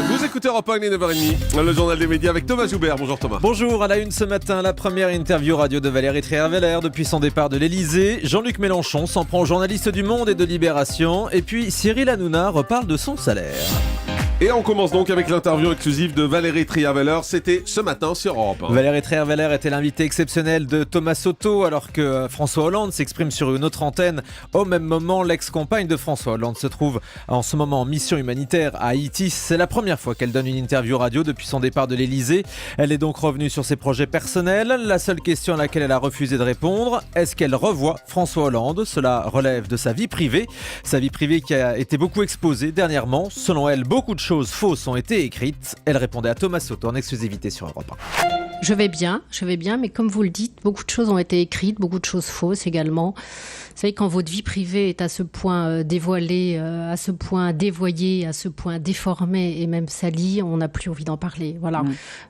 Vous écoutez Europe 1, il est 9h30, le journal des médias avec Thomas Joubert. Bonjour Thomas. Bonjour, à la une ce matin, la première interview radio de Valérie Trierweiler depuis son départ de l'Elysée. Jean-Luc Mélenchon s'en prend aux journalistes du Monde et de Libération. Et puis Cyril Hanouna reparle de son salaire. Et on commence donc avec l'interview exclusive de Valérie Trierweiler. C'était ce matin sur Europe 1. Valérie Trierweiler était l'invité exceptionnel de Thomas Soto, alors que François Hollande s'exprime sur une autre antenne. Au même moment, l'ex-compagne de François Hollande se trouve en ce moment en mission humanitaire à Haïti. C'est la première fois qu'elle donne une interview radio depuis son départ de l'Elysée. Elle est donc revenue sur ses projets personnels. La seule question à laquelle elle a refusé de répondre, est-ce qu'elle revoit François Hollande? Cela relève de sa vie privée. Sa vie privée qui a été beaucoup exposée dernièrement. Selon elle, beaucoup de choses fausses ont été écrites. Elle répondait à Thomas Soto en exclusivité sur Europe 1. Je vais bien, mais comme vous le dites, beaucoup de choses ont été écrites, beaucoup de choses fausses également. Vous savez, quand votre vie privée est à ce point dévoilée, à ce point dévoyée, à ce point déformée et même salie, on n'a plus envie d'en parler. Voilà.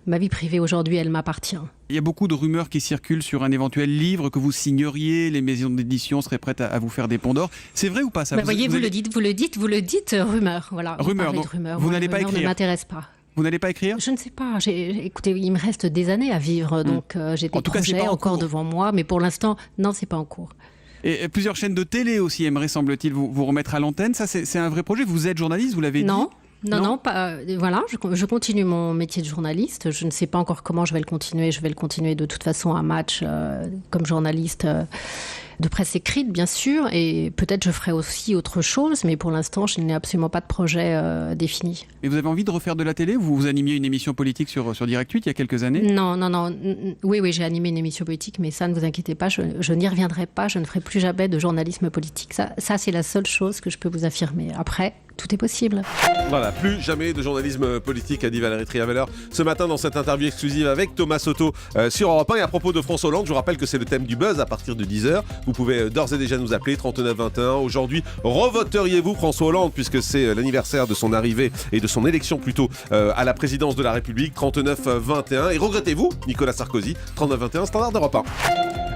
Ma vie privée aujourd'hui, elle m'appartient. Il y a beaucoup de rumeurs qui circulent sur un éventuel livre que vous signeriez, les maisons d'édition seraient prêtes à vous faire des ponts d'or. C'est vrai ou pas ça? Vous le dites, rumeur. Voilà. Rumeur, donc vous n'allez pas écrire? Ne m'intéresse pas. Vous n'allez pas écrire? Je ne sais pas. Écoutez, il me reste des années à vivre, donc j'ai des projets encore devant moi, mais pour l'instant, non, c'est pas en cours. Et plusieurs chaînes de télé aussi aimeraient, semble-t-il, vous remettre à l'antenne. Ça, c'est un vrai projet. Vous êtes journaliste, vous l'avez dit? Non, pas. Voilà, je continue mon métier de journaliste. Je ne sais pas encore comment je vais le continuer. Je vais le continuer de toute façon à Match comme journaliste de presse écrite, bien sûr. Et peut-être je ferai aussi autre chose, mais pour l'instant, je n'ai absolument pas de projet défini. Et vous avez envie de refaire de la télé? Vous animiez une émission politique sur Direct 8 il y a quelques années? Non. Oui, j'ai animé une émission politique, mais ça, ne vous inquiétez pas, je n'y reviendrai pas. Je ne ferai plus jamais de journalisme politique. Ça, c'est la seule chose que je peux vous affirmer. Après, tout est possible. Voilà, plus jamais de journalisme politique, a dit Valérie Trierweiler ce matin dans cette interview exclusive avec Thomas Soto sur Europe 1. Et à propos de François Hollande, je vous rappelle que c'est le thème du buzz à partir de 10h. Vous pouvez d'ores et déjà nous appeler 39 21. Aujourd'hui, revoteriez-vous François Hollande puisque c'est l'anniversaire de son arrivée et de son élection plutôt à la présidence de la République, 39 21. Et regrettez-vous Nicolas Sarkozy, 39 21, standard d'Europe 1.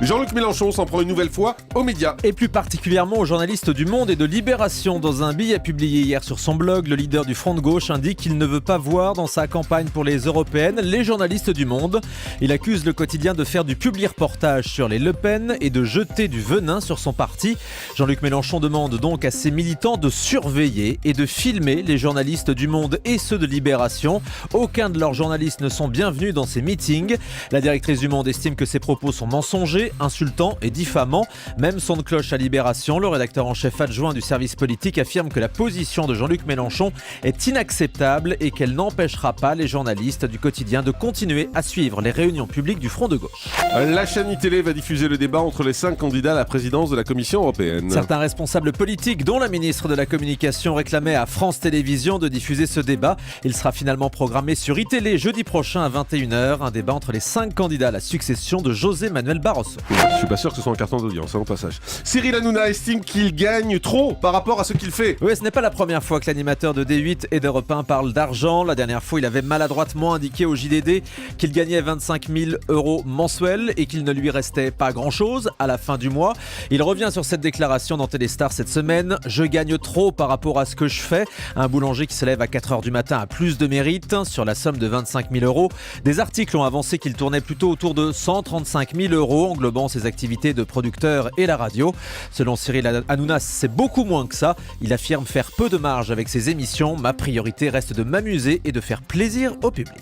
Jean-Luc Mélenchon s'en prend une nouvelle fois aux médias. Et plus particulièrement aux journalistes du Monde et de Libération. Dans un billet publié hier sur son blog, le leader du Front de gauche indique qu'il ne veut pas voir dans sa campagne pour les européennes les journalistes du Monde. Il accuse le quotidien de faire du publi-reportage sur les Le Pen et de jeter du venin sur son parti. Jean-Luc Mélenchon demande donc à ses militants de surveiller et de filmer les journalistes du Monde et ceux de Libération. Aucun de leurs journalistes ne sont bienvenus dans ces meetings. La directrice du Monde estime que ses propos sont mensongers, insultants et diffamants. Même son de cloche à Libération, le rédacteur en chef adjoint du service politique affirme que la position de Jean-Luc Mélenchon est inacceptable et qu'elle n'empêchera pas les journalistes du quotidien de continuer à suivre les réunions publiques du Front de gauche. La chaîne télé va diffuser le débat entre les 5 candidats à la présidence de la Commission européenne. Certains responsables politiques, dont la ministre de la Communication, réclamaient à France Télévisions de diffuser ce débat. Il sera finalement programmé sur iTélé jeudi prochain à 21h. Un débat entre les 5 candidats à la succession de José Manuel Barroso. Je suis pas sûr que ce soit un carton d'audience, au passage. Cyril Hanouna estime qu'il gagne trop par rapport à ce qu'il fait. Oui, ce n'est pas la première fois que l'animateur de D8 et d'Europe 1 parle d'argent. La dernière fois, il avait maladroitement indiqué au JDD qu'il gagnait 25 000 € mensuels et qu'il ne lui restait pas grand-chose à la fin du mois. Il revient sur cette déclaration dans Téléstar cette semaine. « Je gagne trop par rapport à ce que je fais ». Un boulanger qui se lève à 4h du matin a plus de mérite sur la somme de 25 000 €. Des articles ont avancé qu'il tournait plutôt autour de 135 000 €, englobant ses activités de producteur et la radio. Selon Cyril Hanouna, c'est beaucoup moins que ça. Il affirme faire peu de marge avec ses émissions. Ma priorité reste de m'amuser et de faire plaisir au public.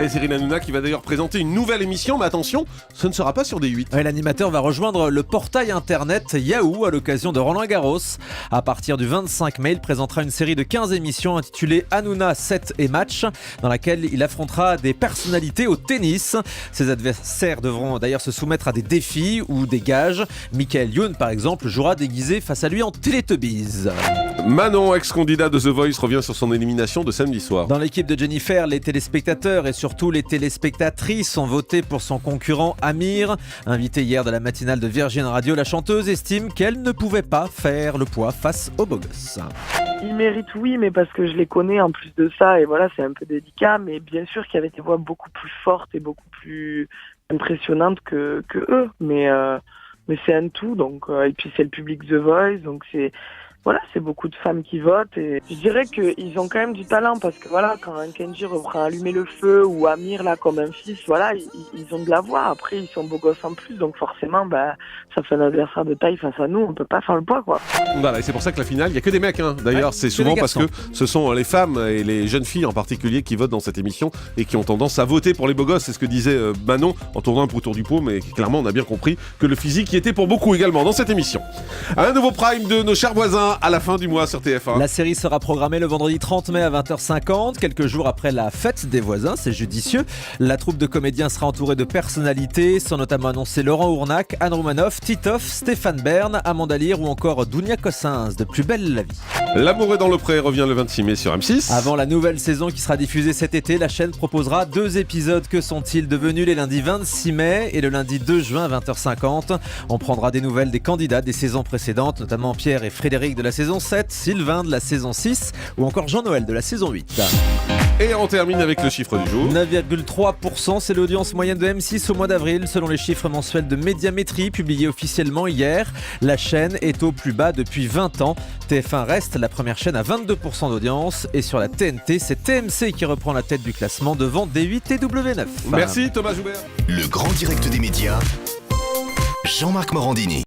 Et Cyril Hanouna qui va d'ailleurs présenter une nouvelle émission, mais attention, ce ne sera pas sur D8. L'animateur va rejoindre le portail internet Yahoo à l'occasion de Roland-Garros. À partir du 25 mai, il présentera une série de 15 émissions intitulée Hanouna 7 et Match, dans laquelle il affrontera des personnalités au tennis. Ses adversaires devront d'ailleurs se soumettre à des défis ou des gages. Michael Youn, par exemple, jouera déguisé face à lui en Teletubbies. Manon, ex-candidat de The Voice, revient sur son élimination de samedi soir. Dans l'équipe de Jennifer, les téléspectateurs et surtout les téléspectatrices ont voté pour son concurrent Amir. Invitée hier de la matinale de Virgin Radio, la chanteuse estime qu'elle ne pouvait pas faire le poids face aux beaux gosses. Ils méritent, oui, mais parce que je les connais en plus de ça, et voilà, c'est un peu délicat, mais bien sûr qu'il y avait des voix beaucoup plus fortes et beaucoup plus impressionnantes que eux, mais c'est un tout, donc, et puis c'est le public The Voice, donc c'est voilà, c'est beaucoup de femmes qui votent et je dirais qu'ils ont quand même du talent parce que voilà, quand un Kenji reprend Allumer le feu ou Amir là comme un fils, voilà, ils ont de la voix. Après, ils sont beaux gosses en plus, donc forcément, ça fait un adversaire de taille face à nous, on peut pas faire le poids, quoi. Voilà, et c'est pour ça que la finale, il y a que des mecs. D'ailleurs, Ouais, c'est que souvent des parce que garçons. ce sont les femmes et les jeunes filles en particulier qui votent dans cette émission et qui ont tendance à voter pour les beaux gosses. C'est ce que disait Manon en tournant un peu autour du pot, mais clairement, on a bien compris que le physique y était pour beaucoup également dans cette émission. Un nouveau prime de nos chers voisins à la fin du mois sur TF1. La série sera programmée le vendredi 30 mai à 20h50, quelques jours après la fête des voisins, c'est judicieux. La troupe de comédiens sera entourée de personnalités, sont notamment annoncés Laurent Ournac, Anne Romanoff, Titoff, Stéphane Bern, Amanda Lear ou encore Dounia Cossins de Plus belle la vie. L'amour est dans le pré revient le 26 mai sur M6. Avant la nouvelle saison qui sera diffusée cet été, la chaîne proposera 2 épisodes. Que sont-ils devenus les lundis 26 mai et le lundi 2 juin 20h50? On prendra des nouvelles des candidats des saisons précédentes, notamment Pierre et Frédéric de la saison 7, Sylvain de la saison 6 ou encore Jean-Noël de la saison 8. Et on termine avec le chiffre du jour. 9,3%, c'est l'audience moyenne de M6 au mois d'avril, selon les chiffres mensuels de Médiamétrie publiés officiellement hier. La chaîne est au plus bas depuis 20 ans. TF1 reste la première chaîne à 22% d'audience. Et sur la TNT, c'est TMC qui reprend la tête du classement devant D8 et W9. Merci Thomas Joubert. Le grand direct des médias, Jean-Marc Morandini.